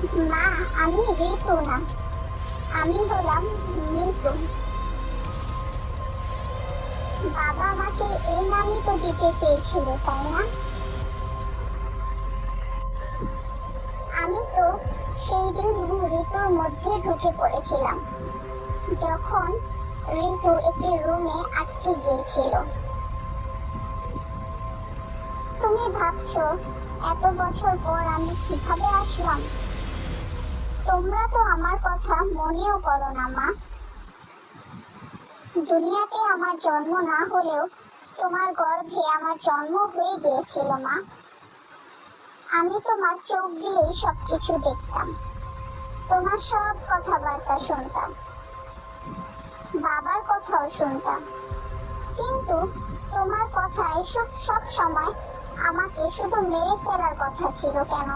মা, আমি ঋতু না, আমি হলাম মৃত্যু। বাবা আমাকে এই নামই তো দিতে চেয়েছিল, তাই না? আমি তো সেই দিনই ঋতুর মধ্যে ঢুকে পড়েছিলাম, যখন ঋতু একটি রুমে আটকে গিয়েছিল। তুমি ভাবছো এত বছর পর আমি কিভাবে আসলাম? তোমরা তো আমার কথা মনেও করো না মা। দুনিয়াতে আমার জন্ম না হলেও তোমার গর্ভে আমার জন্ম হয়ে গিয়েছিল মা। আমি তোমার চোখ দিয়েই সবকিছু দেখতাম, তোমার সব কথাবার্তা শুনতাম, বাবার কথাও শুনতাম। কিন্তু তোমার কথা এসব সব সময় আমাকে শুধু মেরে ফেলার কথা ছিল কেন